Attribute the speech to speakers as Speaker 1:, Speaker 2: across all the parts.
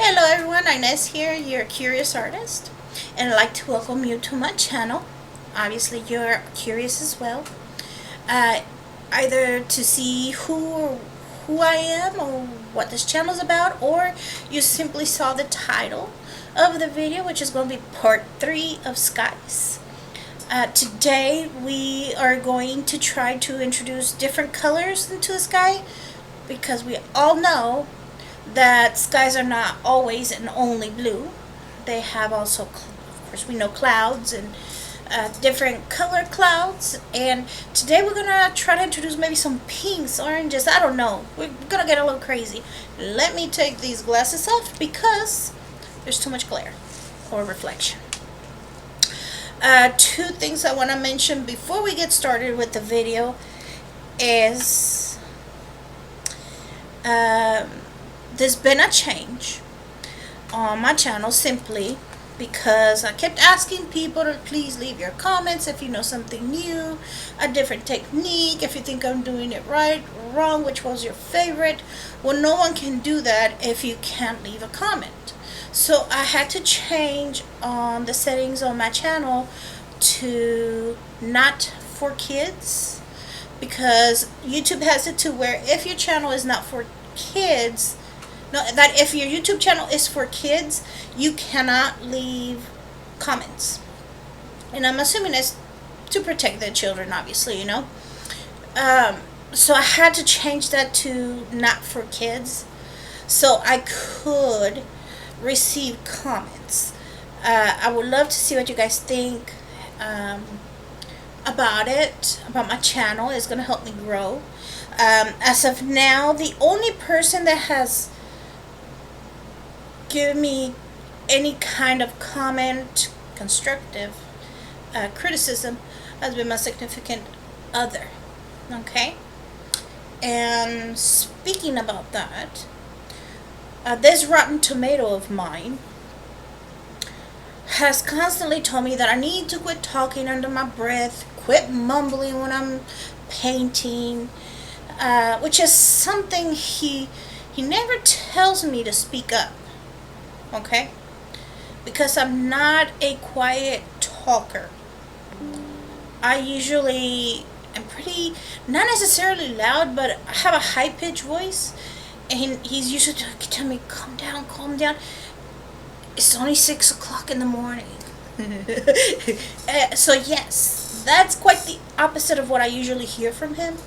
Speaker 1: Hello everyone, Inez here, your curious artist, and I'd like to welcome you to my channel. Obviously you're curious as well, uh, either to see who I am or what this channel is about, or you simply saw the title of the video, which is going to be part 3 of skies. Today we are going to try to introduce different colors into the sky, because we all know that skies are not always and only blue. They have also, of course, we know clouds and different color clouds. And today we're gonna try to introduce maybe some pinks, oranges. I don't know. We're gonna get a little crazy. Let me take these glasses off because there's too much glare or reflection. Two things I want to mention before we get started with the video is there's been a change on my channel, simply because I kept asking people to please leave your comments if you know something new, a different technique, if you think I'm doing it right or wrong, which was your favorite. Well, no one can do that if you can't leave a comment. So I had to change on the settings on my channel to not for kids, because YouTube has it to where if your channel is not for kids, that if your YouTube channel is for kids, you cannot leave comments. And I'm assuming it's to protect the children, obviously, you know. So I had to change that to not for kids, so I could receive comments. I would love to see what you guys think about it, about my channel. It's going to help me grow. As of now, the only person that has given me any kind of comment, constructive criticism, has been my significant other. Okay? And speaking about that, this rotten tomato of mine has constantly told me that I need to quit talking under my breath, quit mumbling when I'm painting, which is something he never tells me to speak up, okay? Because I'm not a quiet talker. I usually am pretty, not necessarily loud, but I have a high-pitched voice. And he's usually telling me, calm down. It's only 6 o'clock in the morning. So yes, that's quite the opposite of what I usually hear from him.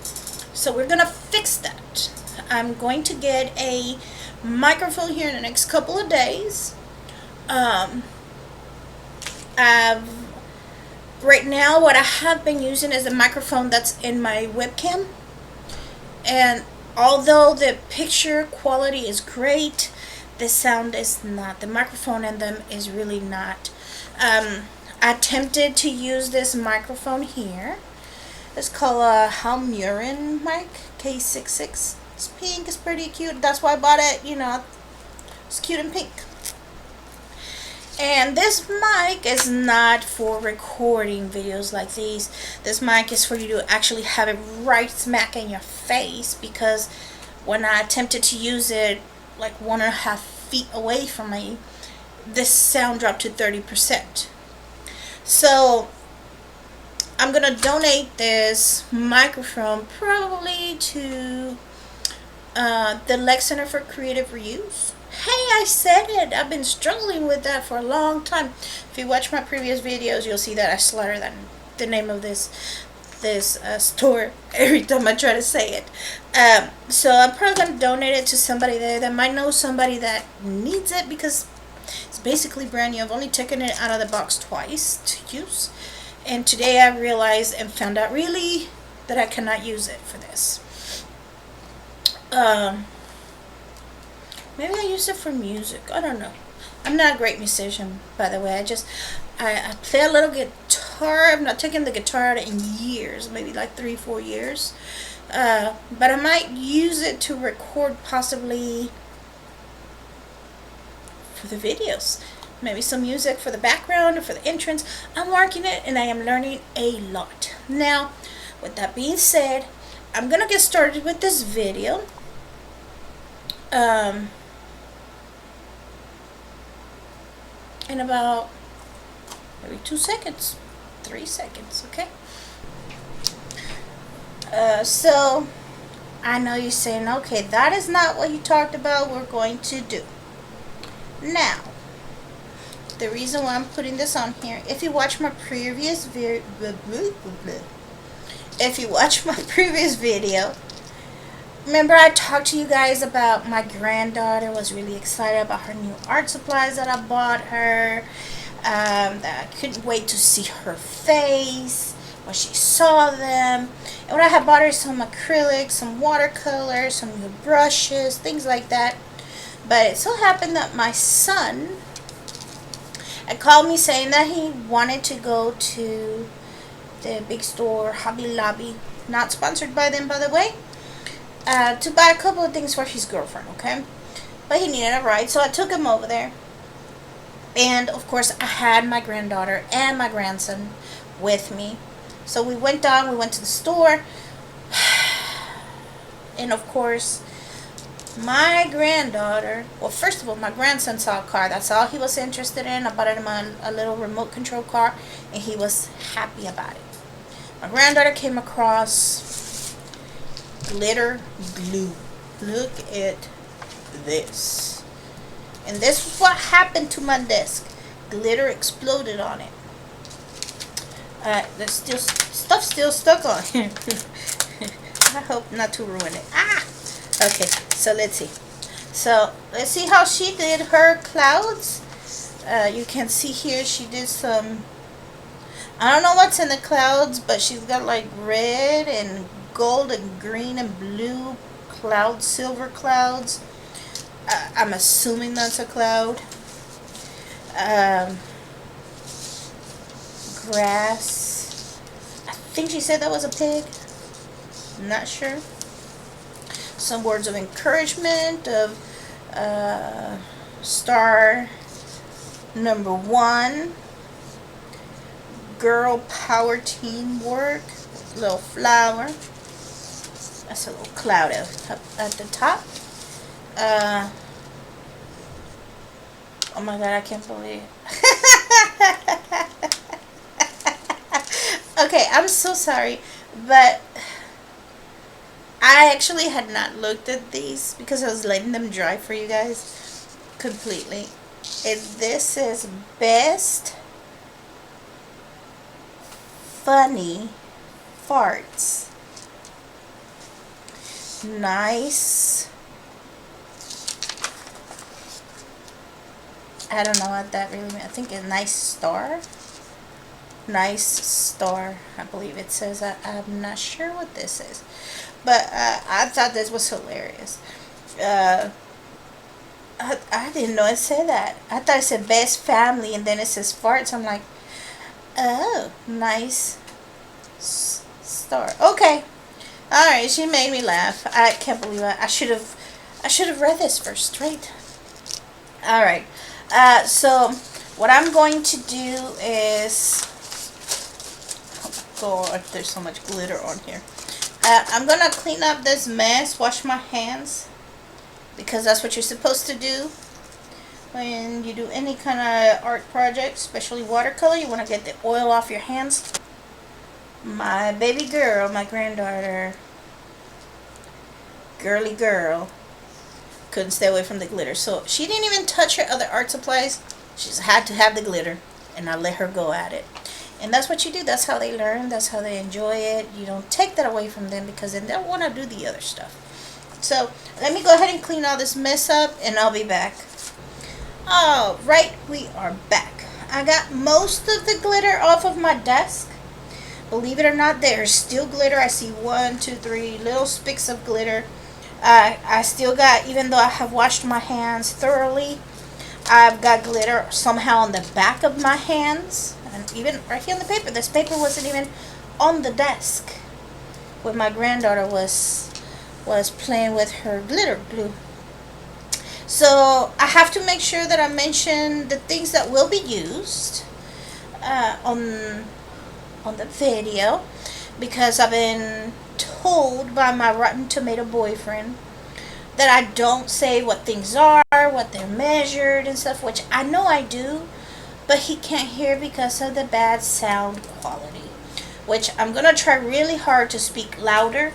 Speaker 1: So we're going to fix that. I'm going to get a microphone here in the next couple of days. Right now, what I have been using is a microphone that's in my webcam. And although the picture quality is great, the sound is not. The microphone in them is really not. I attempted to use this microphone here. It's called a Halmurin mic K66. It's pink. It's pretty cute. That's why I bought it. You know, it's cute and pink. And this mic is not for recording videos like these. This mic is for you to actually have it right smack in your face, because when I attempted to use it like 1.5 feet away from me, this sound dropped to 30%. So I'm gonna donate this microphone probably to the Lex Center for Creative Reuse. Hey, I said it. I've been struggling with that for a long time. If you watch my previous videos, you'll see that I slaughter the name of this store every time I try to say it. So I'm probably going to donate it to somebody there that might know somebody that needs it, because it's basically brand new. I've only taken it out of the box twice to use. And today I realized and found out really that I cannot use it for this. Maybe I use it for music. I don't know. I'm not a great musician, by the way. I play a little guitar. I've not taken the guitar out in years, maybe like 3-4 years. But I might use it to record, possibly for the videos. Maybe some music for the background or for the entrance. I'm working it, and I am learning a lot. Now, with that being said, I'm going to get started with this video. in about maybe 2 seconds, 3 seconds. Okay. So I know you're saying, okay, that is not what you talked about. We're going to do now. The reason why I'm putting this on here, if you watch my previous video, remember I talked to you guys about my granddaughter was really excited about her new art supplies that I bought her. That I couldn't wait to see her face when she saw them. And when I had bought her some acrylics, some watercolors, some new brushes, things like that. But it so happened that my son had called me saying that he wanted to go to the big store, Hobby Lobby, not sponsored by them, by the way, to buy a couple of things for his girlfriend, okay? But he needed a ride, so I took him over there. And, of course, I had my granddaughter and my grandson with me. So we went down, we went to the store. And, of course, my granddaughter, well, first of all, my grandson saw a car. That's all he was interested in. I bought him a little remote control car, and he was happy about it. My granddaughter came across glitter glue. Look at this. And this is what happened to my desk. Glitter exploded on it. There's still stuff still stuck on here. I hope not to ruin it. Okay, so let's see. So let's see how she did her clouds. You can see here she did some, I don't know what's in the clouds, but she's got like red and gold and green and blue clouds, silver clouds. I'm assuming that's a cloud. Grass. I think she said that was a pig. I'm not sure. Some words of encouragement of star number 1. Girl power teamwork. Little flower. That's a little cloud up at the top. Oh my god, I can't believe it. Okay, I'm so sorry, but I actually had not looked at these because I was letting them dry for you guys completely. And this is best funny farts. Nice. I don't know what that really means. I think a nice star. Nice star, I believe it says. I'm not sure what this is. But I thought this was hilarious. I didn't know it said that. I thought it said best family and then it says farts. I'm like, oh, nice star. Okay. Alright, she made me laugh. I can't believe it. I should have read this first, right? Alright. So what I'm going to do is, oh god, there's so much glitter on here. I'm gonna clean up this mess, wash my hands, because that's what you're supposed to do when you do any kind of art project, especially watercolor. You want to get the oil off your hands. My baby girl, my granddaughter, girly girl, couldn't stay away from the glitter, so she didn't even touch her other art supplies. She just had to have the glitter, and I let her go at it. And that's what you do. That's how they learn. That's how they enjoy it. You don't take that away from them, because then they'll want to do the other stuff. So let me go ahead and clean all this mess up, and I'll be back. All right, we are back. I got most of the glitter off of my desk. Believe it or not, there's still glitter. I see 1, 2, 3 little specks of glitter. I still got, even though I have washed my hands thoroughly, I've got glitter somehow on the back of my hands. And even right here on the paper. This paper wasn't even on the desk when my granddaughter was playing with her glitter glue. So I have to make sure that I mention the things that will be used on the video, because I've been told by my Rotten Tomato boyfriend that I don't say what things are, what they're measured and stuff, which I know I do, but he can't hear because of the bad sound quality, which I'm going to try really hard to speak louder,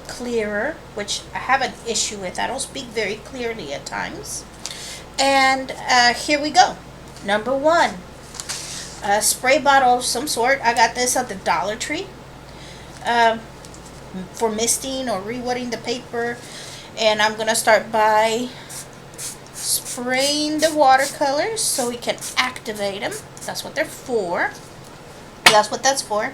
Speaker 1: clearer, which I have an issue with. I don't speak very clearly at times. And here we go. Number one, a spray bottle of some sort. I got this at the Dollar Tree for misting or re-wetting the paper. And I'm going to start by spraying the watercolors so we can activate them. That's what they're for. That's what that's for.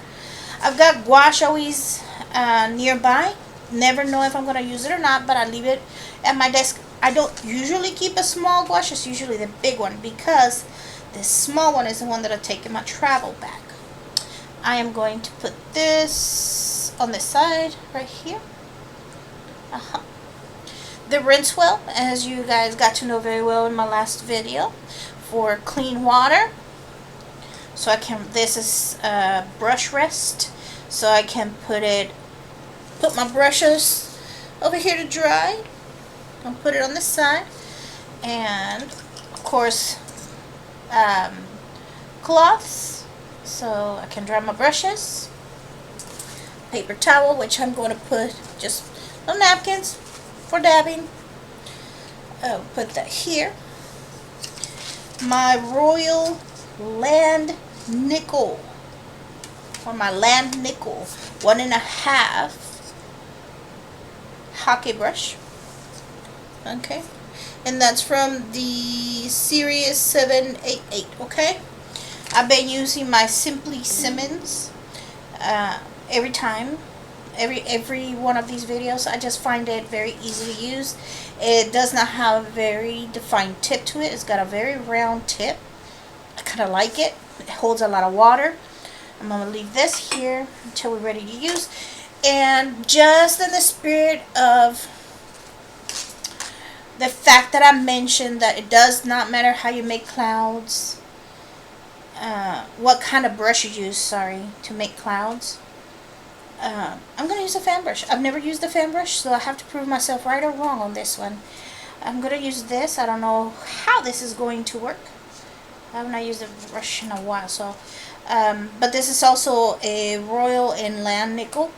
Speaker 1: I've got gouache always nearby. Never know if I'm going to use it or not, but I leave it at my desk. I don't usually keep a small gouache. It's usually the big one because this small one is the one that I take in my travel bag. I am going to put this on the side right here. The rinse well, as you guys got to know very well in my last video, for clean water. So I can, this is brush rest, so I can put my brushes over here to dry. I'll put it on this side, and of course cloths, so I can dry my brushes. Paper towel, which I'm going to put just little napkins for dabbing. I'll put that here. My Royal Land Nickel, or my Land Nickel 1.5 hockey brush. Okay, and that's from the Series 788. Okay, I've been using my Simply Simmons every time, every one of these videos. I just find it very easy to use. It does not have a very defined tip to it. It's got a very round tip. I kind of like it. It holds a lot of water. I'm going to leave this here until we're ready to use. And just in the spirit of the fact that I mentioned that it does not matter how you make clouds, what kind of brush you use, to make clouds. I'm going to use a fan brush. I've never used a fan brush, so I have to prove myself right or wrong on this one. I'm going to use this. I don't know how this is going to work. I have not used a brush in a while, so but this is also a Royal and Land Nickel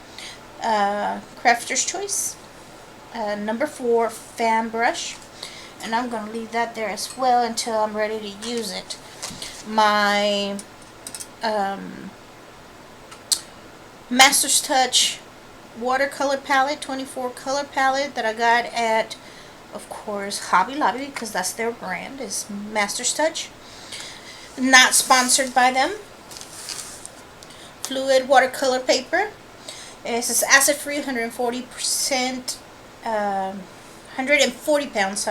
Speaker 1: Crafter's Choice number 4 fan brush, and I'm going to leave that there as well until I'm ready to use it. My Master's Touch watercolor palette, 24 color palette that I got at, of course, Hobby Lobby, because that's their brand, is Master's Touch. Not sponsored by them. Fluid watercolor paper. This is acid free, 140%, 140 pounds,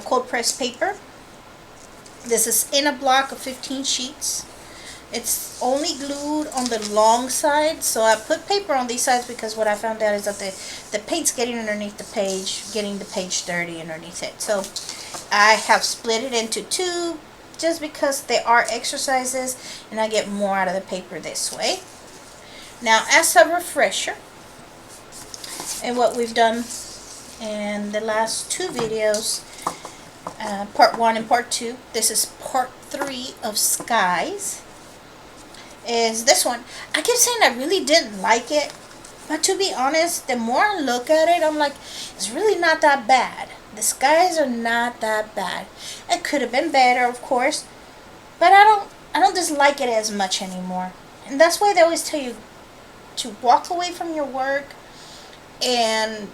Speaker 1: cold pressed paper. This is in a block of 15 sheets. It's only glued on the long side, so I put paper on these sides because what I found out is that the paint's getting underneath the page, getting the page dirty underneath it. So I have split it into 2 just because they are exercises and I get more out of the paper this way. Now, as a refresher, and what we've done in the last 2 videos, part 1 and part 2, this is part 3 of skies, is this one. I kept saying I really didn't like it, but to be honest, the more I look at it, I'm like, it's really not that bad. The skies are not that bad. It could have been better, of course, but I don't dislike it as much anymore. And that's why they always tell you to walk away from your work and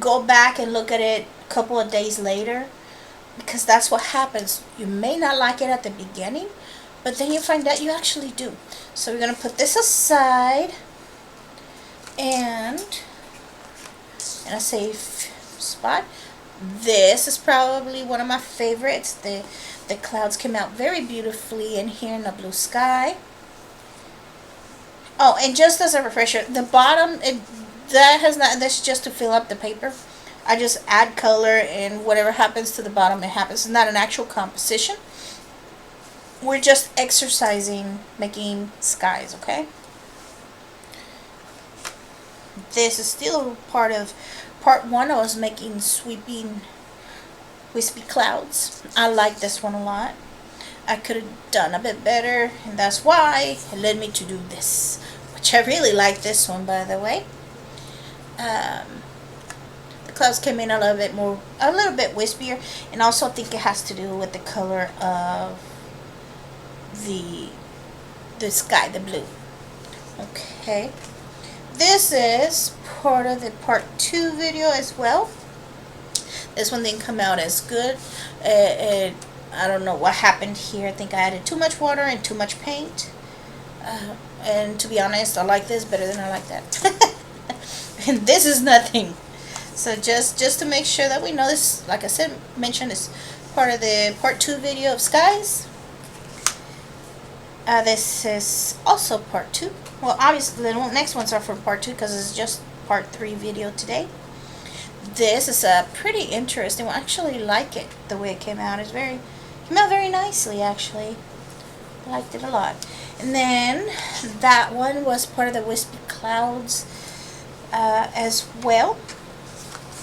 Speaker 1: go back and look at it a couple of days later, because that's what happens. You may not like it at the beginning, but then you find out you actually do. So we're going to put this aside and in a safe spot. This is probably one of my favorites. The clouds came out very beautifully in here in the blue sky. Oh, and just as a refresher, the bottom, that's just to fill up the paper. I just add color, and whatever happens to the bottom, it happens. It's not an actual composition. We're just exercising, making skies, okay? This is still part of part 1. I was making sweeping, wispy clouds. I like this one a lot. I could have done a bit better, and that's why it led me to do this, which I really like this one, by the way. Um, the clouds came in a little bit wispier, and also I think it has to do with the color of the sky, the blue. Okay, this is part of the part 2 video as well. This one didn't come out as good. I don't know what happened here. I think I added too much water and too much paint. And to be honest, I like this better than I like that. And this is nothing. So just to make sure that we know this, like I said, mentioned is part of the part 2 video of skies. This is also part 2. Well, obviously the next ones are for part 2 because it's just part 3 video today. This is a pretty interesting one. I actually like it the way it came out. Came out very nicely, actually. I liked it a lot. And then that one was part of the wispy clouds as well.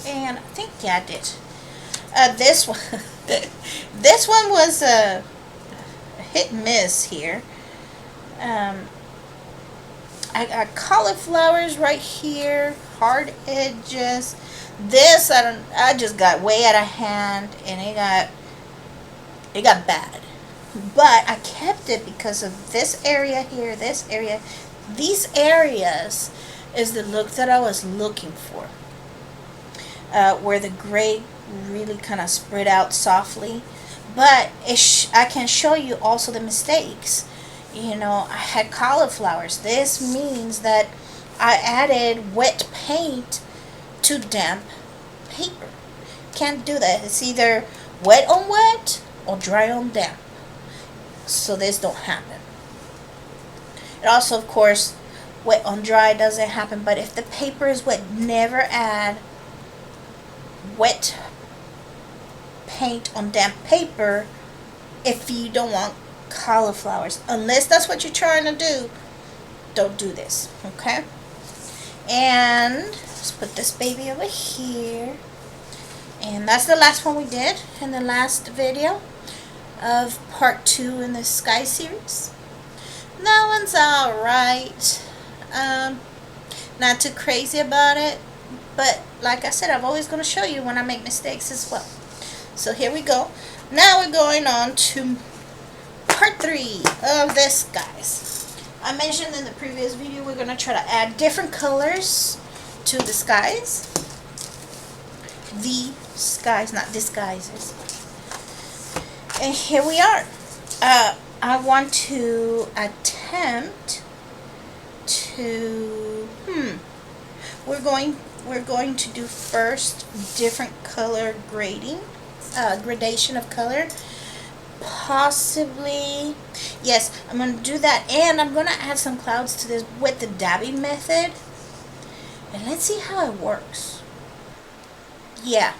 Speaker 1: And I think, yeah, I did. This one, this one was a hit and miss here. I got cauliflowers right here, hard edges. This I just got way out of hand, and it got bad. But I kept it because of this area here, this area. These areas is the look that I was looking for. Where the gray really kind of spread out softly. But I can show you also the mistakes. You know, I had cauliflowers. This means that I added wet paint to damp paper. Can't do that. It's either wet on wet or dry on damp. So this don't happen. It also, of course, wet on dry doesn't happen. But if the paper is wet, never add wet paint on damp paper if you don't want cauliflowers, unless that's what you're trying to do. Don't do this, okay? And let's put this baby over here, and that's the last one we did in the last video of part 2 in the sky series. That one's alright. Not too crazy about it, but like I said, I'm always going to show you when I make mistakes as well. So here we go. Now we're going on to part 3 of this, guys. I mentioned in the previous video we're going to try to add different colors to the skies. The skies, not disguises. And here we are. I want to attempt to we're going to do first different color gradation of color. Possibly, yes, I'm going to do that, and I'm going to add some clouds to this with the dabbing method, and let's see how it works. Yeah,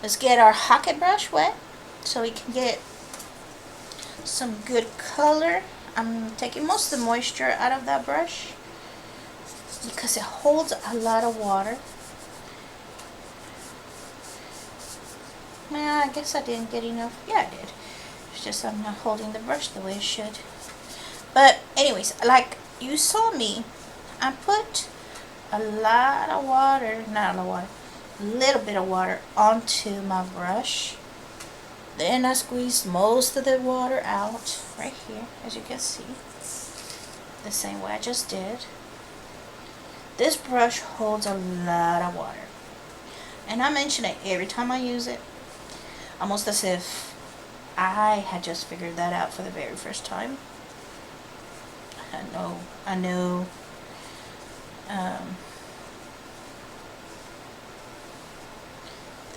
Speaker 1: let's get our Hocket brush wet so we can get some good color. I'm taking most of the moisture out of that brush because it holds a lot of water. Yeah, I guess I didn't get enough. Yeah, I did. It's just I'm not holding the brush the way it should. But anyways, like you saw me, I put a lot of water, not a lot of water, a little bit of water onto my brush. Then I squeezed most of the water out right here, as you can see, the same way I just did. This brush holds a lot of water, and I mention it every time I use it, almost as if I had just figured that out for the very first time. I know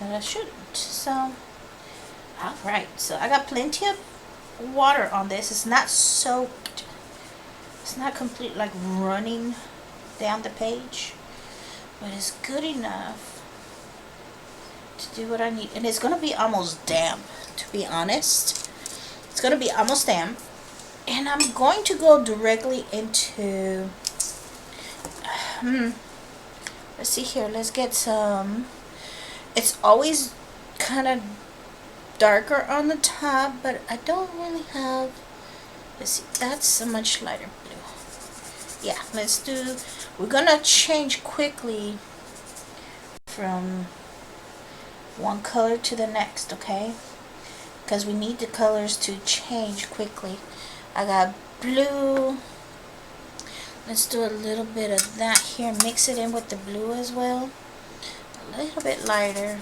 Speaker 1: that I shouldn't. So, alright, so I got plenty of water on this. It's not soaked. It's not complete like running down the page, but it's good enough to do what I need. And it's going to be almost damp, to be honest. It's going to be almost damp. And I'm going to go directly into let's see here, let's get some. It's always kind of darker on the top, but I don't really have, let's see, that's a much lighter blue. Yeah, we're gonna change quickly from one color to the next, okay? Because we need the colors to change quickly. I got blue. Let's do a little bit of that here. Mix it in with the blue as well. A little bit lighter.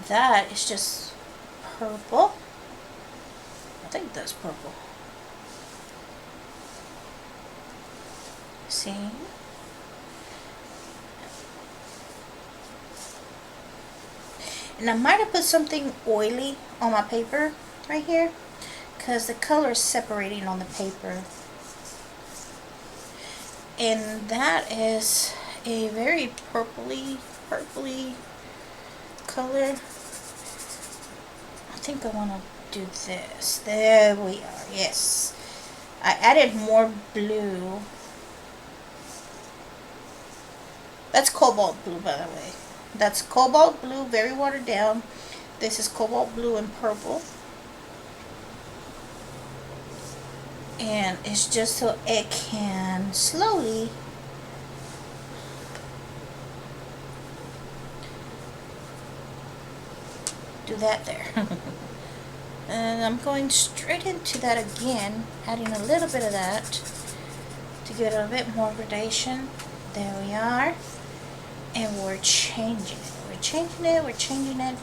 Speaker 1: That is just purple. I think that's purple. See? And I might have put something oily on my paper right here because the color is separating on the paper. And that is a very purpley color. I think I want to do this. There we are. Yes. I added more blue. That's cobalt blue, by the way. That's cobalt blue, very watered down. This is cobalt blue and purple. And it's just so it can slowly do that there. And I'm going straight into that again, adding a little bit of that to give it a bit more gradation. There we are. And we're changing it. We're changing it.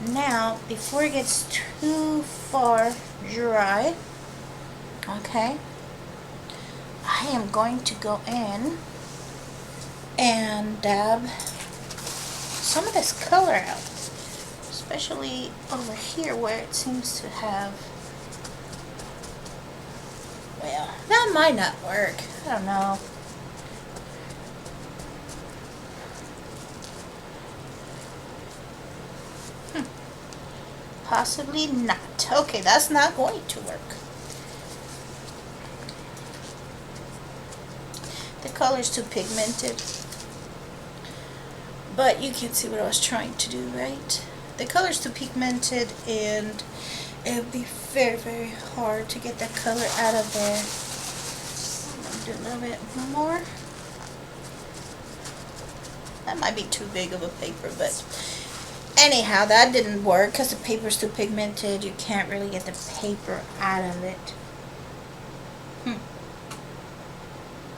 Speaker 1: Now, before it gets too far dry, okay, I am going to go in and dab some of this color out, especially over here where it seems to have, well, that might not work. I don't know. Possibly not. Okay, that's not going to work. The color's too pigmented. But you can see what I was trying to do, right? The color's too pigmented and it would be very hard to get that color out of there. I'm going to do a little bit more. That might be too big of a paper, but anyhow, that didn't work because the paper's too pigmented. You can't really get the paper out of it.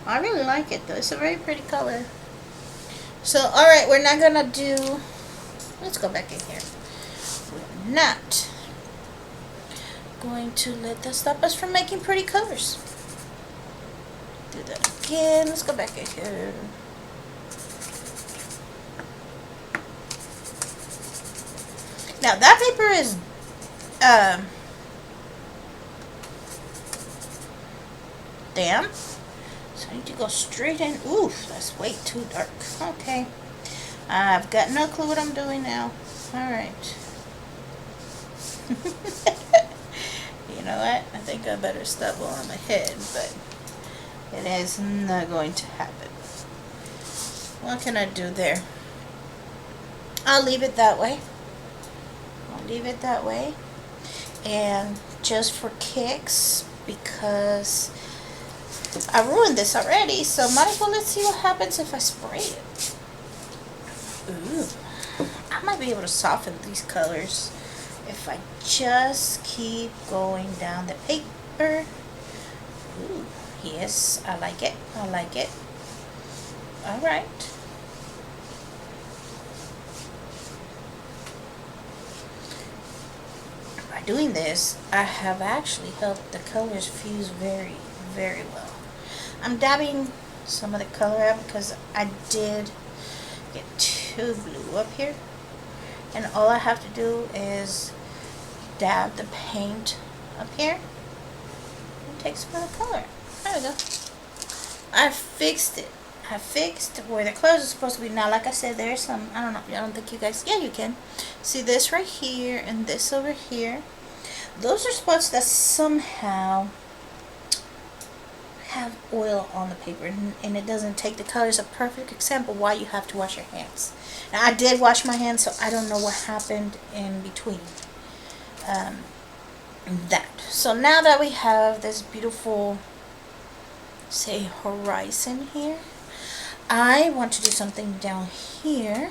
Speaker 1: I really like it though. It's a very pretty color. So, alright, we're not gonna do, let's go back in here. We're not going to let that stop us from making pretty colors. Do that again. Let's go back in here. Now that paper is damp, so I need to go straight in. Oof, that's way too dark. Okay, I've got no clue what I'm doing now. Alright. You know what? I think I better stop while I'm ahead, but it is not going to happen. What can I do there? I'll leave it that way. Leave it that way, and just for kicks, because I ruined this already, so might as well, let's see what happens if I spray it. Ooh, I might be able to soften these colors if I just keep going down the paper. Ooh, yes, I like it. I like it. All right. Doing this, I have actually helped the colors fuse very well. I'm dabbing some of the color out because I did get too blue up here, and all I have to do is dab the paint up here and take some of the color. There we go. I fixed it. I fixed where the colors are supposed to be. Now, like I said, there's some, I don't know, I don't think you guys, yeah, you can see this right here and this over here. Those are spots that somehow have oil on the paper, and it doesn't take the colors. A perfect example why you have to wash your hands. I did wash my hands, so I don't know what happened in between that. So now that we have this beautiful, say, horizon here, I want to do something down here.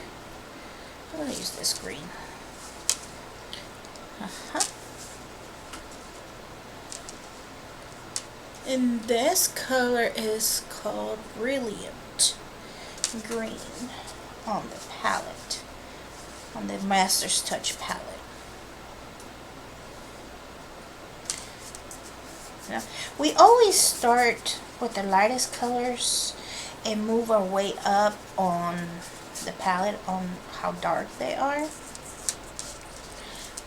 Speaker 1: I'm going to use this green. And this color is called Brilliant Green on the palette, on the Master's Touch palette. Now, we always start with the lightest colors and move our way up on the palette on how dark they are.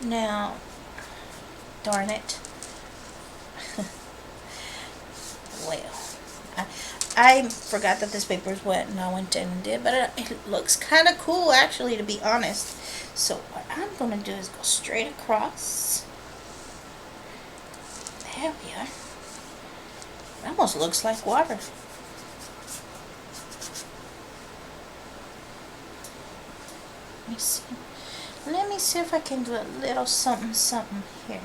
Speaker 1: Now, darn it. Well, I forgot that this paper is wet and I went in and did, but it looks kind of cool actually, to be honest. So what I'm going to do is go straight across. There we are. It almost looks like water. Let me see if I can do a little something here.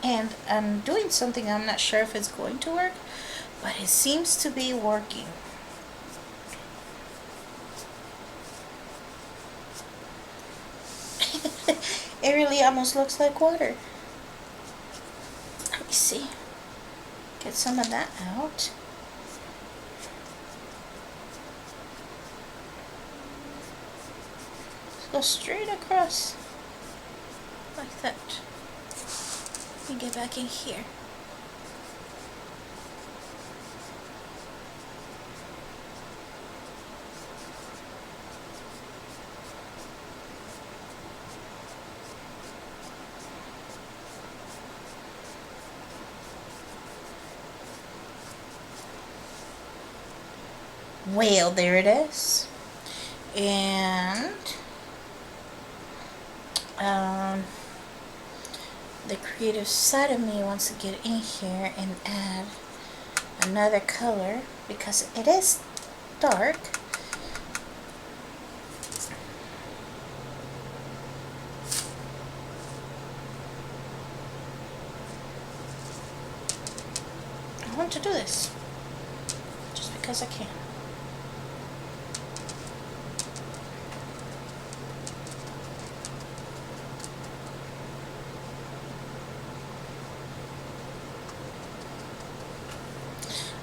Speaker 1: And I'm doing something, I'm not sure if it's going to work, but it seems to be working. It really almost looks like water. Let me see. Get some of that out. Just go straight across like that. Let me get back in here. Well, there it is. And the creative side of me wants to get in here and add another color because it is dark. I want to do this just because I can.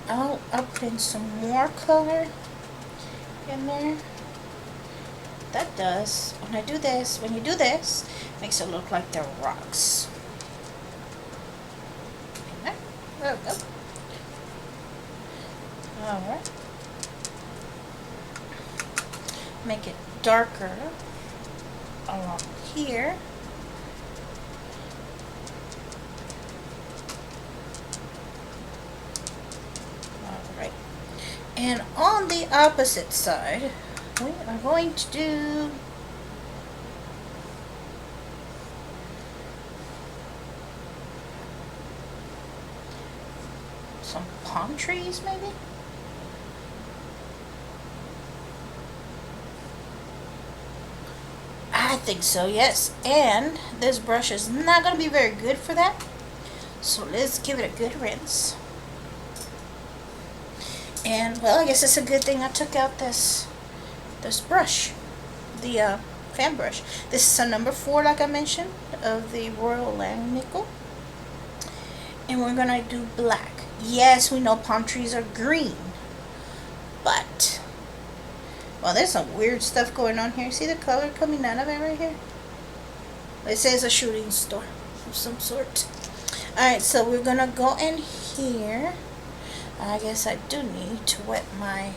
Speaker 1: I'll put in some more color in there. That does, when you do this, makes it look like they're rocks. There we go. Alright. Make it darker along here. And on the opposite side, we are going to do some palm trees, maybe? I think so, yes. And this brush is not going to be very good for that. So let's give it a good rinse. And, well, I guess it's a good thing I took out this brush, the fan brush. This is a number 4, like I mentioned, of the Royal Langnickel. And we're going to do black. Yes, we know palm trees are green, but, well, there's some weird stuff going on here. See the color coming out of it right here? It says a shooting star of some sort. Alright, so we're going to go in here. I guess I do need to wet my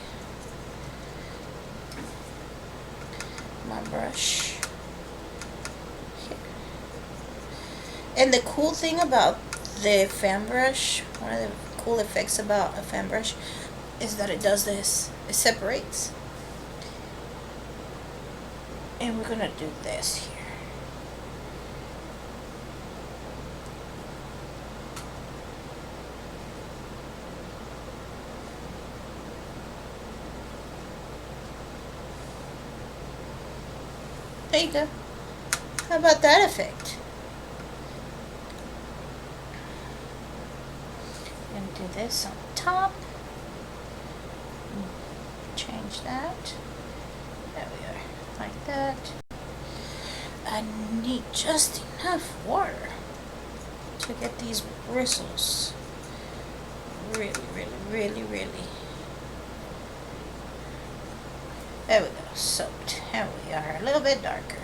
Speaker 1: brush here. And the cool thing about the fan brush, one of the cool effects about a fan brush, is that it does this. It separates. And we're gonna do this here. There you go. How about that effect? And do this on top. Change that. There we are. Like that. I need just enough water to get these bristles really. There we go, soaked. There we are, a little bit darker.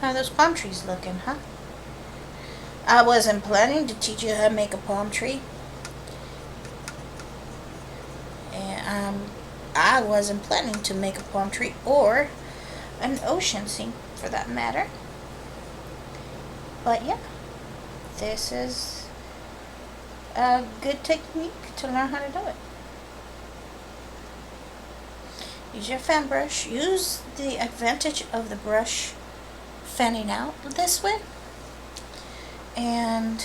Speaker 1: How are those palm trees looking, huh? I wasn't planning to teach you how to make a palm tree. And I wasn't planning to make a palm tree or an ocean scene for that matter. But yeah, this is a good technique to learn how to do it. Use your fan brush. Use the advantage of the brush fanning out this way. And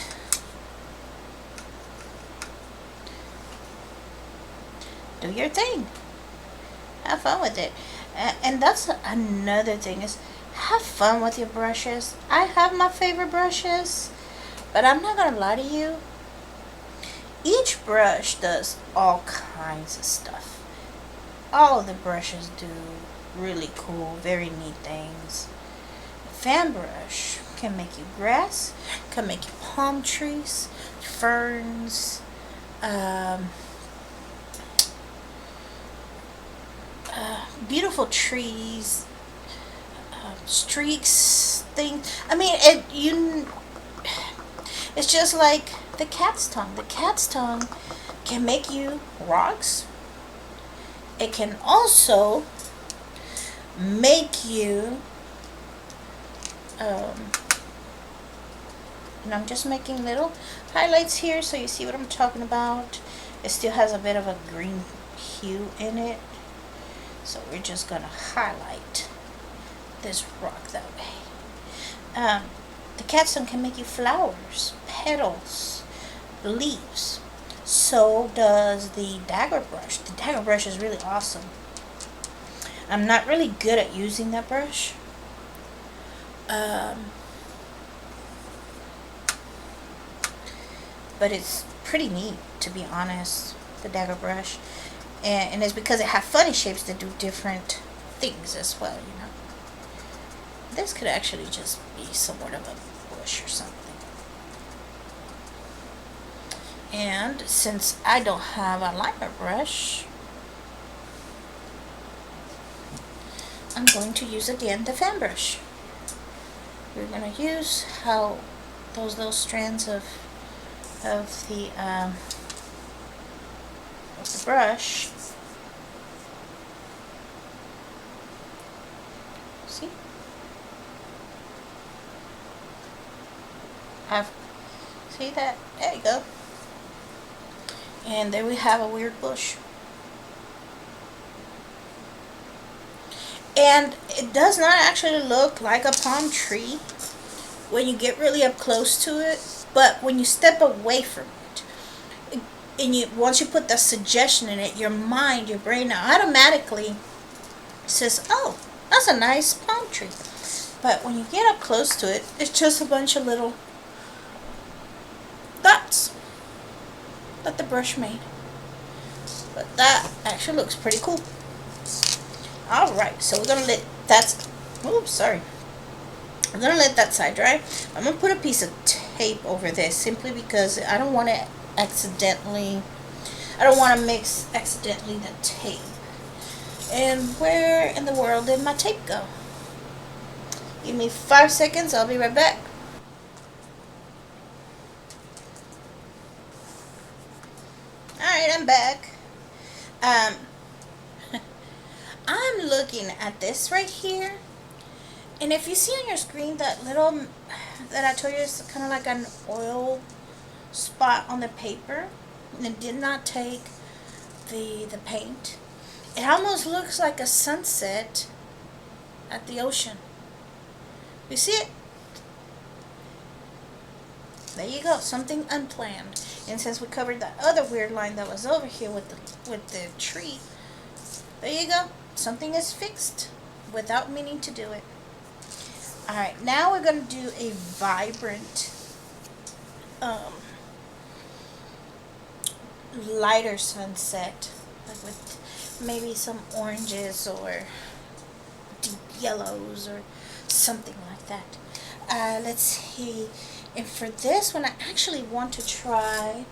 Speaker 1: do your thing. Have fun with it. And that's another thing, is have fun with your brushes. I have my favorite brushes, but I'm not gonna lie to you. Each brush does all kinds of stuff. All of the brushes do really cool, very neat things. A fan brush can make you grass, can make you palm trees, ferns, beautiful trees, streaks, things. I mean, it's just like the cat's tongue. The cat's tongue can make you rocks. It can also make you, and I'm just making little highlights here so you see what I'm talking about. It still has a bit of a green hue in it. So we're just going to highlight this rock that way. The cat's tongue can make you flowers, petals, leaves. So does the dagger brush. The dagger brush is really awesome. I'm not really good at using that brush. But it's pretty neat, to be honest, the dagger brush. And it's because it has funny shapes that do different things as well, you know. This could actually just be somewhat of a bush or something. And since I don't have a liner brush, I'm going to use again the fan brush. We're going to use how those little strands of the brush. See? See that? There you go. And there we have a weird bush. And it does not actually look like a palm tree when you get really up close to it, but when you step away from it, and once you put the suggestion in it, your mind, your brain automatically says, oh, that's a nice palm tree. But when you get up close to it, it's just a bunch of little dots that the brush made. But that actually looks pretty cool. Alright, so we're going to let that, I'm going to let that side dry. I'm going to put a piece of tape over this simply because I don't want to mix accidentally the tape. And where in the world did my tape go? Give me 5 seconds, I'll be right back. Alright, I'm back. I'm looking at this right here, and if you see on your screen that little, that I told you is kind of like an oil spot on the paper, and it did not take the paint, it almost looks like a sunset at the ocean. You see it? There you go, something unplanned. And since we covered that other weird line that was over here with the tree, There you go. Something is fixed without meaning to do it. Alright, now we're going to do a vibrant, lighter sunset. Like with maybe some oranges or deep yellows or something like that. Let's see. And for this one, I actually want to try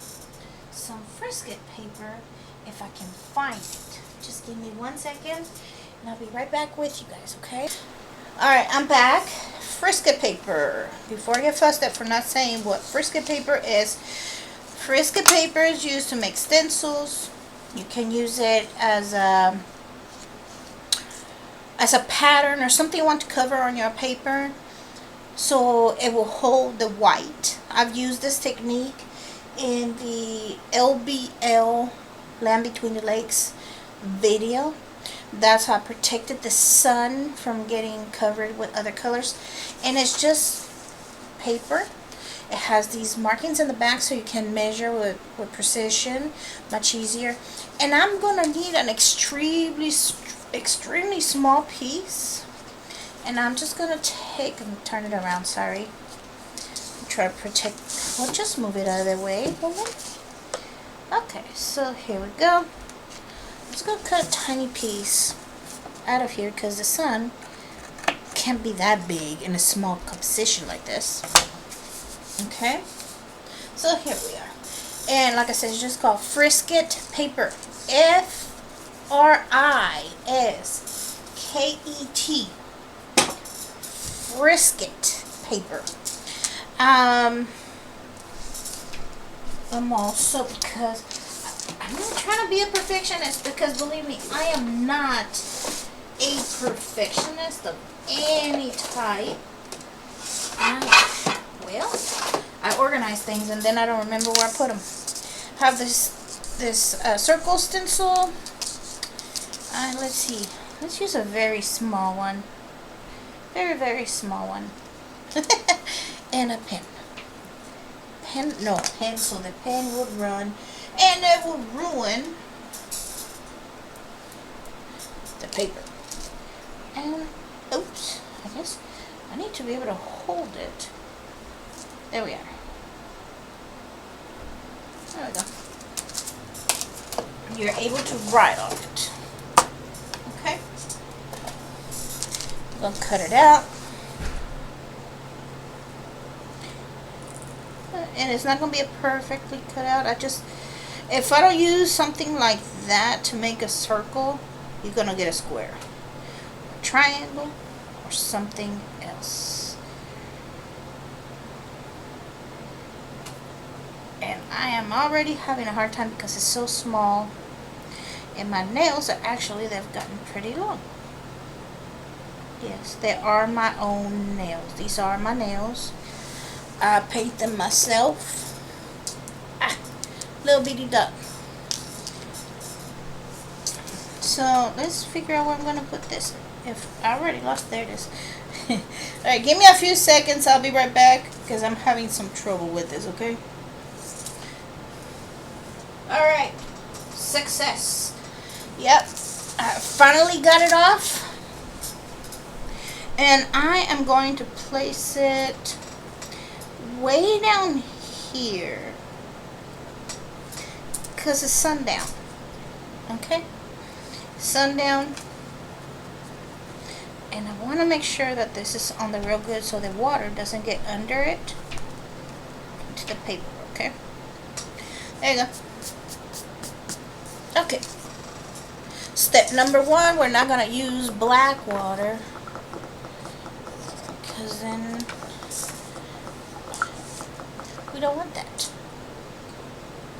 Speaker 1: some Frisket paper if I can find it. Just give me 1 second and I'll be right back with you guys, okay? Alright, I'm back. Frisket paper. Before I get fussed at for not saying what Frisket paper is, Frisket paper is used to make stencils. You can use it as a pattern or something you want to cover on your paper, so it will hold the white. I've used this technique in the LBL, Land Between the Lakes video. That's how I protected the sun from getting covered with other colors. And it's just paper. It has these markings in the back so you can measure with precision, much easier. And I'm going to need an extremely small piece. And I'm just going to take and turn it around, sorry. Try to protect, well, just move it out of the way. Okay, so here we go. I'm just going to cut a tiny piece out of here because the sun can't be that big in a small composition like this. Okay, so here we are. And like I said, it's just called Frisket paper. F-R-I-S-K-E-T. Frisket paper. I'm also, because I'm not trying to be a perfectionist, because believe me, I am not a perfectionist of any type. Well, I organize things and then I don't remember where I put them. I have this circle stencil. Let's see. Let's use a very small one. Very small one. And a pen. Pen, so the pen would run and it will ruin the paper. And, oops, I guess I need to be able to hold it. There we are. There we go. You're able to write on it. Okay. I'm going to cut it out. And it's not going to be a perfectly cut out. If I don't use something like that to make a circle, you're going to get a square, a triangle, or something else. And I am already having a hard time because it's so small. And my nails are actually, they've gotten pretty long. Yes, they are my own nails. These are my nails. I paint them myself. Little bitty duck. So let's figure out where I'm going to put this. If I already lost, there it is. Alright, give me a few seconds. I'll be right back because I'm having some trouble with this, okay? Alright, success. Yep, I finally got it off. And I am going to place it way down here because it's sundown. Okay, sundown. And I want to make sure that this is on the real good so the water doesn't get under it to the paper. Okay, there you go. Okay, step number 1, we're not going to use black water because then we don't want that.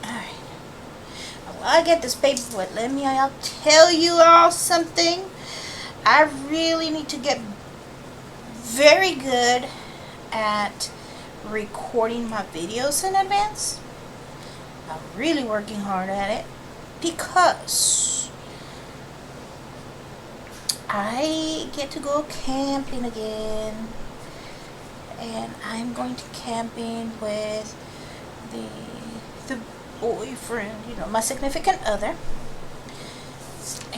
Speaker 1: Alright, while I get this paper wet, I'll tell you all something. I really need to get very good at recording my videos in advance. I'm really working hard at it because I get to go camping again, and I'm going to camping with the boyfriend, my significant other.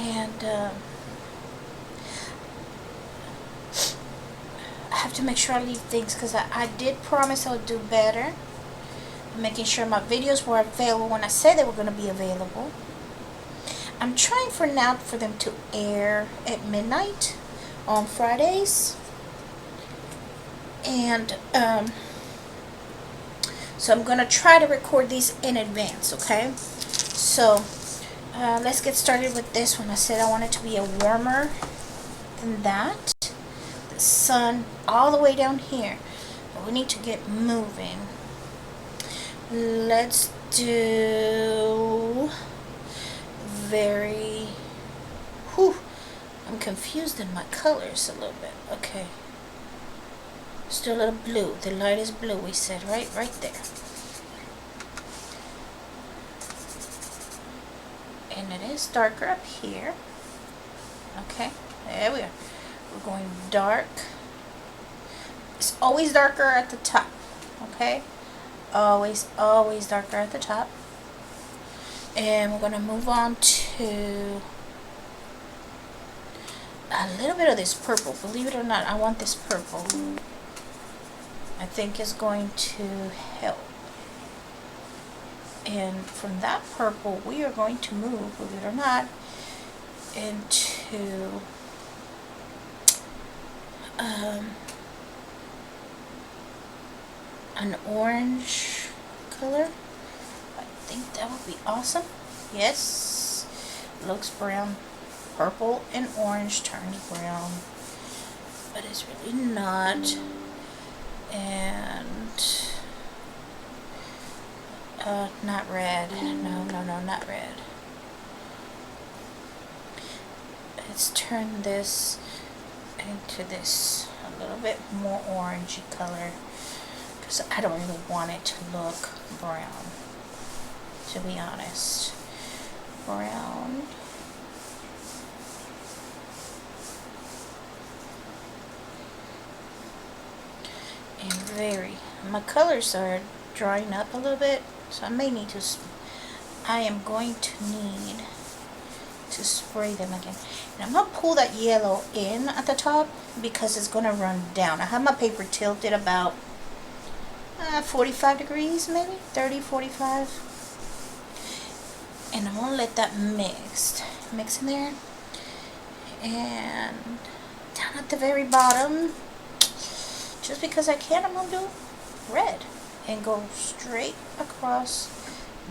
Speaker 1: And I have to make sure I leave things, because I did promise I would do better, making sure my videos were available when I said they were going to be available. I'm trying for now for them to air at midnight on Fridays. And so I'm going to try to record these in advance, okay? So let's get started with this one. I said I want it to be a warmer than that. The sun all the way down here. But we need to get moving. Let's do very... Whew, I'm confused in my colors a little bit. Okay. Still a little blue. The light is blue, we said, right there. And it is darker up here. Okay, there we are. We're going dark. It's always darker at the top. Okay, always darker at the top. And we're going to move on to a little bit of this purple. Believe it or not, I want this purple. I think is going to help. And from that purple, we are going to move, believe it or not, into an orange color. I think that would be awesome. Yes, looks brown. Purple and orange turns brown, but it's really not. And not red. No, not red. Let's turn this into this a little bit more orangey color, because I don't really want it to look brown, to be honest. Brown. And my colors are drying up a little bit, so I am going to need to spray them again. And I'm going to pull that yellow in at the top, because it's going to run down. I have my paper tilted about 45 degrees, maybe 30, 45. And I'm going to let that mix in there. And down at the very bottom, just because I can, I'm going to do red and go straight across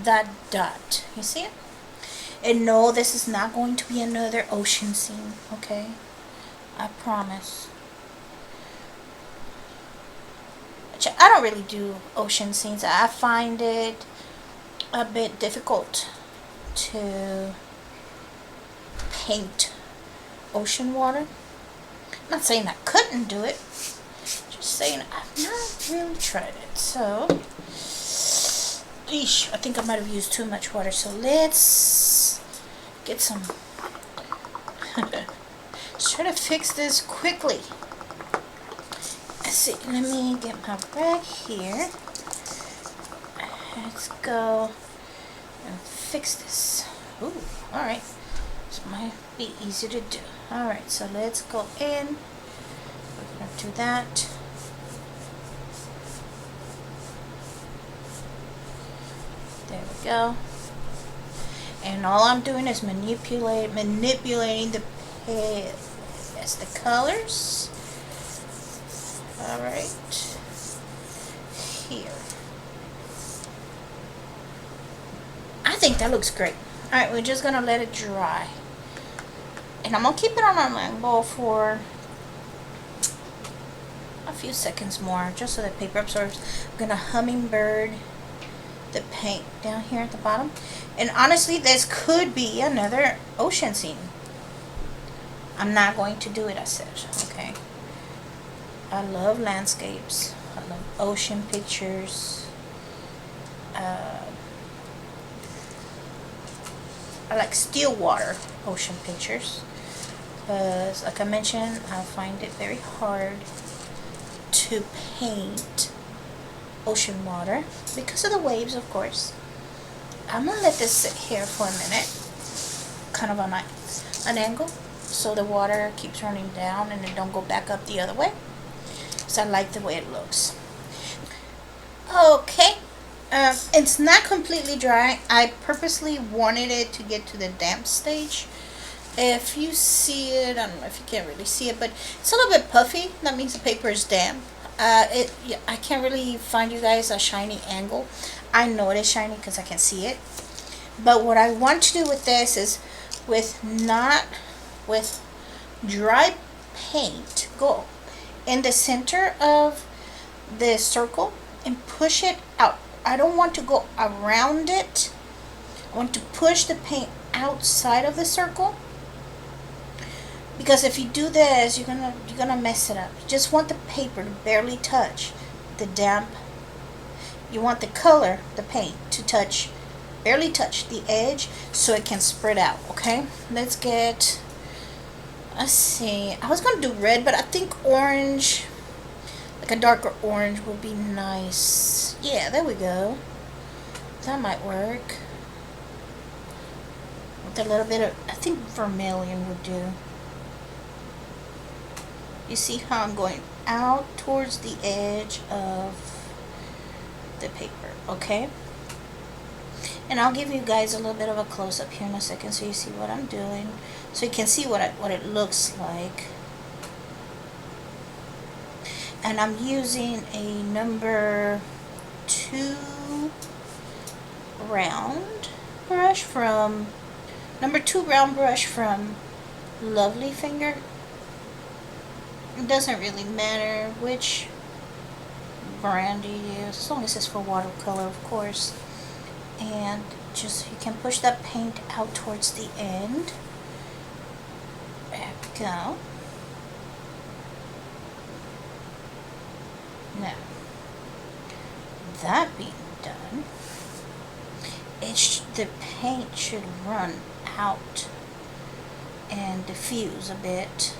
Speaker 1: that dot. You see it? And no, this is not going to be another ocean scene, okay? I promise. I don't really do ocean scenes. I find it a bit difficult to paint ocean water. I'm not saying I couldn't do it. Just saying I've not really tried it. So, I think I might have used too much water. So let's get some. Let's try to fix this quickly. Let's see. Let me get my rag here. Let's go and fix this. Ooh, all right. This might be easy to do. All right. So let's go in. We're gonna do that. There we go. And all I'm doing is manipulating the colors. All right. Here. I think that looks great. All right, we're just gonna let it dry, and I'm gonna keep it on my bowl for a few seconds more, just so the paper absorbs. I'm gonna hummingbird the paint down here at the bottom. And honestly, this could be another ocean scene. I'm not going to do it, I said, okay? I love landscapes. I love ocean pictures. I like still water ocean pictures, because like I mentioned, I find it very hard to paint ocean water because of the waves, of course. I'm gonna let this sit here for a minute, kind of on a an angle so the water keeps running down and it don't go back up the other way. So I like the way it looks. Okay, it's not completely dry. I purposely wanted it to get to the damp stage. If you see it, I don't know if you can't really see it, but it's a little bit puffy. That means the paper is damp. I can't really find you guys a shiny angle. I know it is shiny because I can see it. But what I want to do with this is with dry paint, go in the center of the circle and push it out. I don't want to go around it. I want to push the paint outside of the circle, because if you do this, you're gonna mess it up. You just want the paper to barely touch the damp. You want the color, the paint, to barely touch the edge so it can spread out. Okay, let's see, I was gonna do red, but I think orange, like a darker orange, would be nice. Yeah, there we go. That might work. With a little bit of, I think vermilion would do. You see how I'm going out towards the edge of the paper, okay? And I'll give you guys a little bit of a close-up here in a second so you see what I'm doing, so you can see what it looks like. And I'm using a number 2 round brush from Lovely Finger. It doesn't really matter which brand you use, as long as it's for watercolor, of course. And just, you can push that paint out towards the end. There we go. Now, that being done, the paint should run out and diffuse a bit.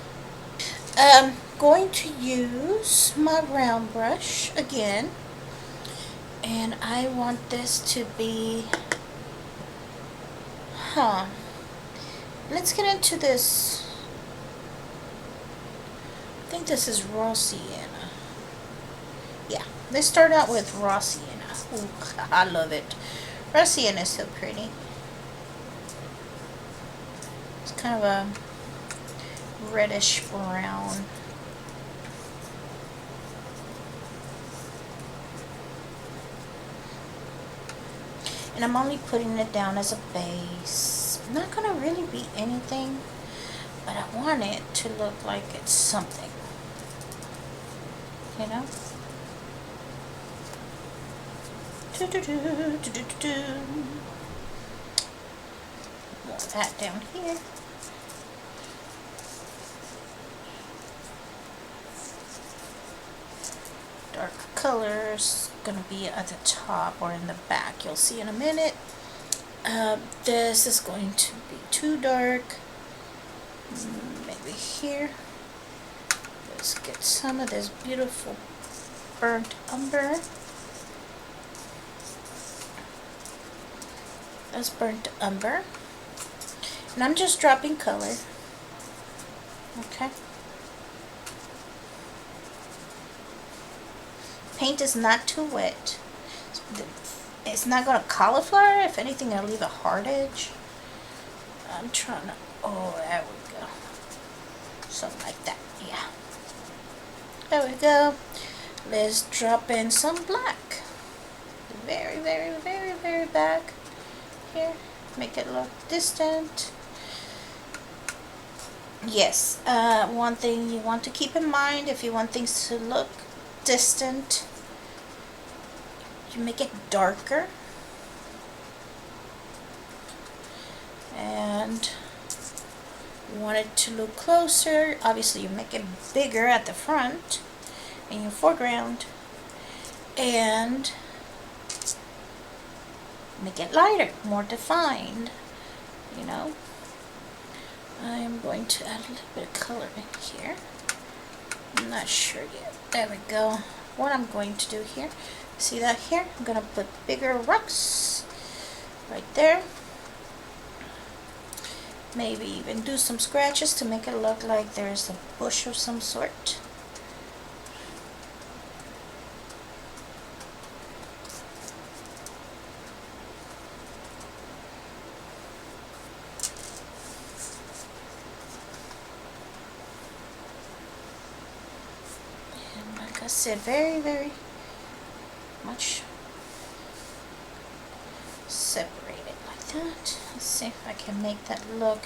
Speaker 1: I'm going to use my round brush again, and I want this to be, let's get into this. I think this is raw sienna. Yeah, let's start out with raw sienna. Ooh, I love it. Raw sienna is so pretty. It's kind of a reddish brown. And I'm only putting it down as a base. Not gonna really be anything, but I want it to look like it's something, you know? More of that down here. Dark colors gonna be at the top or in the back. You'll see in a minute. This is going to be too dark. Maybe here. Let's get some of this beautiful burnt umber. That's burnt umber. And I'm just dropping color. Okay. Paint is not too wet. It's not going to cauliflower. If anything, it'll leave a hard edge. I'm trying to, oh, there we go. Something like that, yeah. There we go. Let's drop in some black. Very, very, very, very back here. Make it look distant. Yes, one thing you want to keep in mind, if you want things to look distant, you make it darker, and you want it to look closer. Obviously you make it bigger at the front in your foreground, and make it lighter, more defined, you know. I'm going to add a little bit of color in here. I'm not sure yet. There we go. What I'm going to do here, see that here? I'm going to put bigger rocks right there. Maybe even do some scratches to make it look like there's a bush of some sort. And like I said, very much separated like that. Let's see if I can make that look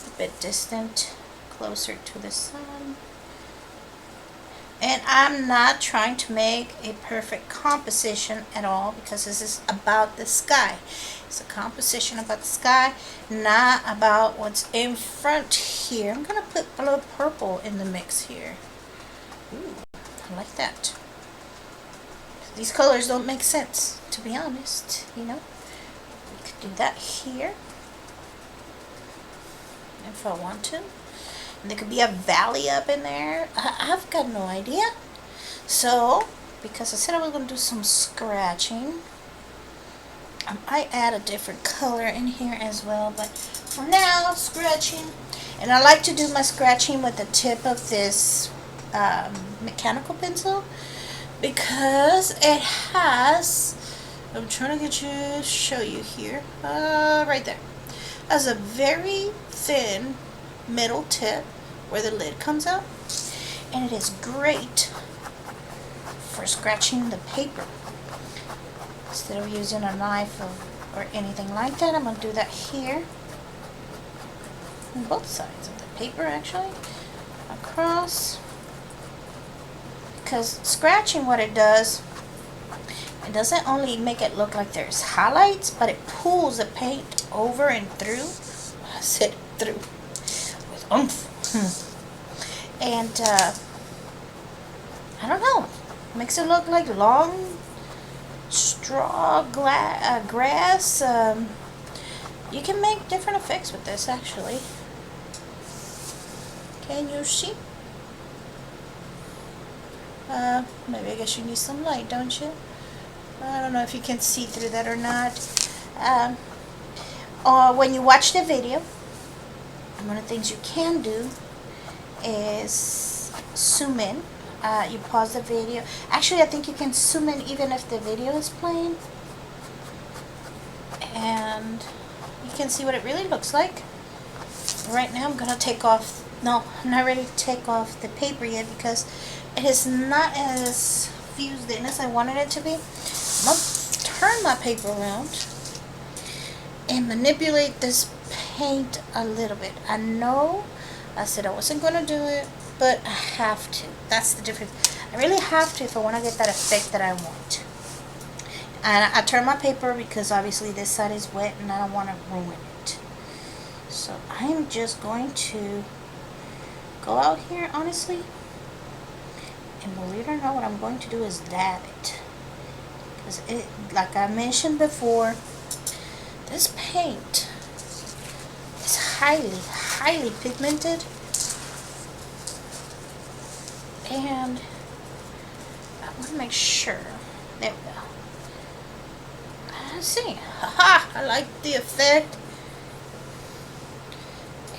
Speaker 1: a bit distant, closer to the sun. And I'm not trying to make a perfect composition at all, because this is about the sky. It's a composition about the sky, not about what's in front here. I'm gonna put a little purple in the mix here. Ooh, I like that. These colors don't make sense, to be honest, you know. We could do that here if I want to. And there could be a valley up in there. I've got no idea. So, because I said I was going to do some scratching, I might add a different color in here as well. But for now, scratching. And I like to do my scratching with the tip of this mechanical pencil, because it has, I'm trying to get you to show you here, right there, has a very thin middle tip where the lid comes out, and it is great for scratching the paper. Instead of using a knife or anything like that, I'm going to do that here on both sides of the paper, actually, across. Because scratching, what it does, it doesn't only make it look like there's highlights, but it pulls the paint over and through. I said through with oomph. And I don't know, makes it look like long straw grass. You can make different effects with this, actually. Can you see? Maybe I guess you need some light, don't you? I don't know if you can see through that or not. Or when you watch the video, one of the things you can do is zoom in. You pause the video. Actually, I think you can zoom in even if the video is playing. And you can see what it really looks like. Right now I'm going to take off, no, I'm not ready to take off the paper yet, because it is not as fused in as I wanted it to be. I'm going to turn my paper around and manipulate this paint a little bit. I know I said I wasn't going to do it, but I have to. That's the difference. I really have to if I want to get that effect that I want. And I turn my paper because obviously this side is wet and I don't want to ruin it. So I'm just going to go out here, honestly. And believe it or not, what I'm going to do is dab it. Because it, like I mentioned before, this paint is highly pigmented. And I want to make sure. There we go. Let's see. Haha! I like the effect.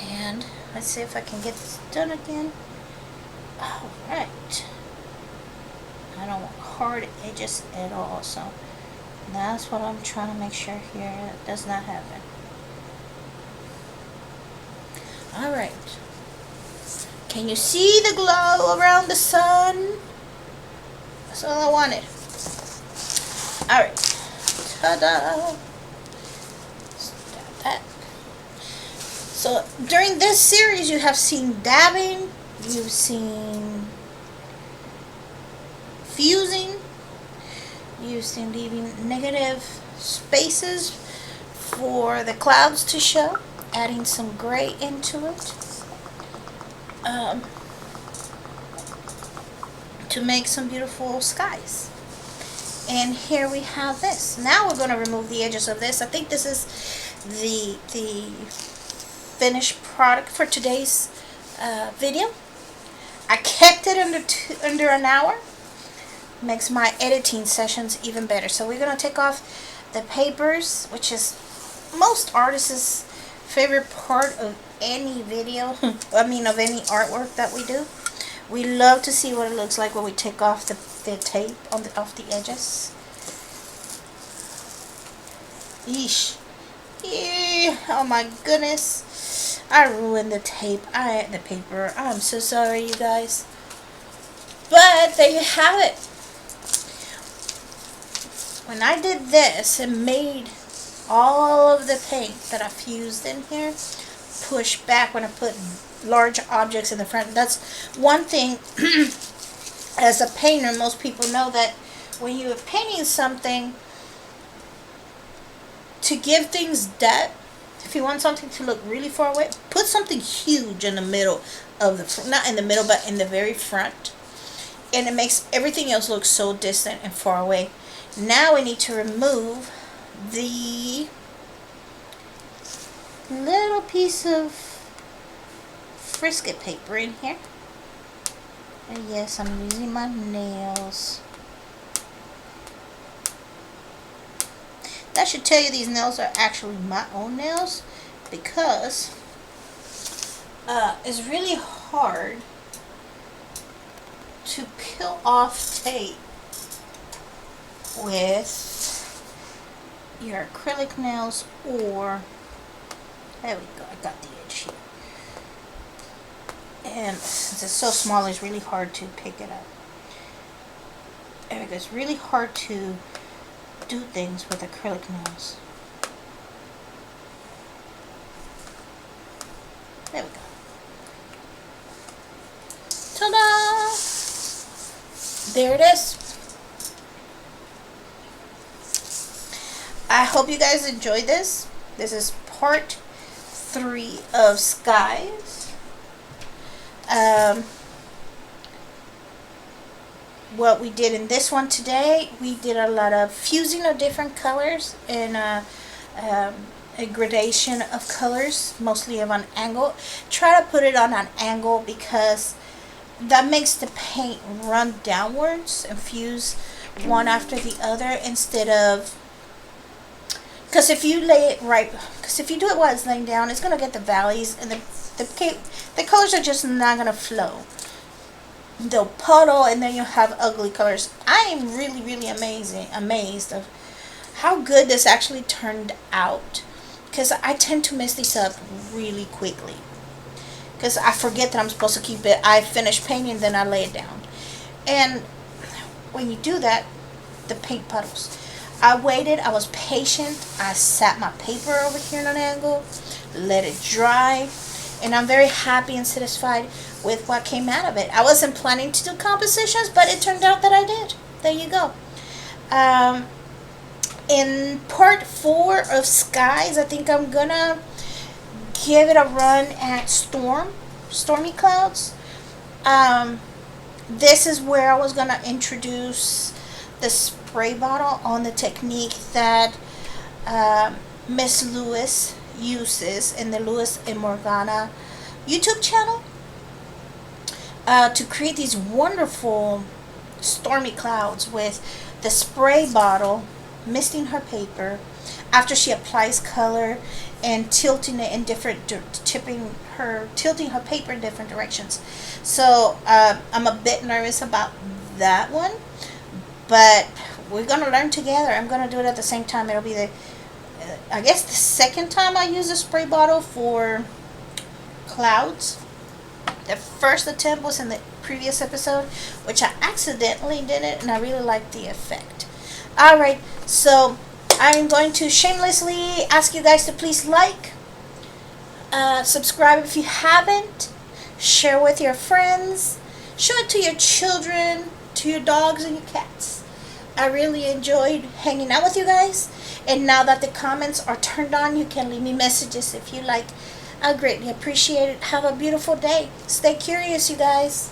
Speaker 1: And let's see if I can get this done again. Alright. I don't want hard edges at all, so that's what I'm trying to make sure here that does not happen. Alright. Can you see the glow around the sun? That's all I wanted. Alright. Ta-da! Stab that. So during this series you have seen dabbing, you've seen fusing, you've seen leaving negative spaces for the clouds to show, adding some gray into it to make some beautiful skies. And here we have this. Now we're going to remove the edges of this. I think this is the finished product for today's video. I kept it under an hour. Makes my editing sessions even better. So we're going to take off the papers, which is most artists' favorite part of any video, I mean of any artwork that we do. We love to see what it looks like when we take off the tape off the edges. Yeesh. Oh my goodness. I ruined the the paper. I'm so sorry, you guys. But there you have it. When I did this, it made all of the paint that I fused in here push back when I put large objects in the front. That's one thing. As a painter, most people know that when you're painting something, to give things depth, if you want something to look really far away, put something huge in the middle of the, not in the middle, but in the very front. And it makes everything else look so distant and far away. Now we need to remove the little piece of frisket paper in here. And yes, I'm using my nails. That should tell you these nails are actually my own nails, because it's really hard to peel off tape with your acrylic nails, or there we go, I got the edge here. And since it's so small, it's really hard to pick it up. There we go, it's really hard to do things with acrylic nails. There we go. Ta-da! There it is. I hope you guys enjoyed this. This is part 3 of Skies. What we did in this one today, we did a lot of fusing of different colors and a gradation of colors, mostly of an angle. Try to put it on an angle because that makes the paint run downwards and fuse one after the other, instead of, because if you lay it right, because if you do it while it's laying down, it's going to get the valleys, and the colors are just not going to flow. They'll puddle, and then you'll have ugly colors. I am really amazed of how good this actually turned out, because I tend to mess these up really quickly, because I forget that I'm supposed to keep it. I finish painting, then I lay it down, and when you do that, the paint puddles. I waited, I was patient, I sat my paper over here on an angle, let it dry, and I'm very happy and satisfied with what came out of it. I wasn't planning to do compositions, but it turned out that I did. There you go. In part 4 of Skies, I think I'm gonna give it a run at stormy clouds. This is where I was gonna introduce the spray bottle on the technique that Miss Lewis uses in the Lewis and Morgana YouTube channel to create these wonderful stormy clouds with the spray bottle misting her paper after she applies color and tilting it in different tilting her paper in different directions. So I'm a bit nervous about that one, but we're gonna learn together. I'm gonna do it at the same time. It'll be the I guess the second time I use a spray bottle for clouds. The first attempt was in the previous episode, which I accidentally did it, and I really liked the effect. Alright, so I'm going to shamelessly ask you guys to please like, subscribe if you haven't, share with your friends, show it to your children, to your dogs and your cats. I really enjoyed hanging out with you guys, and now that the comments are turned on, you can leave me messages if you like. I greatly appreciate it. Have a beautiful day. Stay curious, you guys.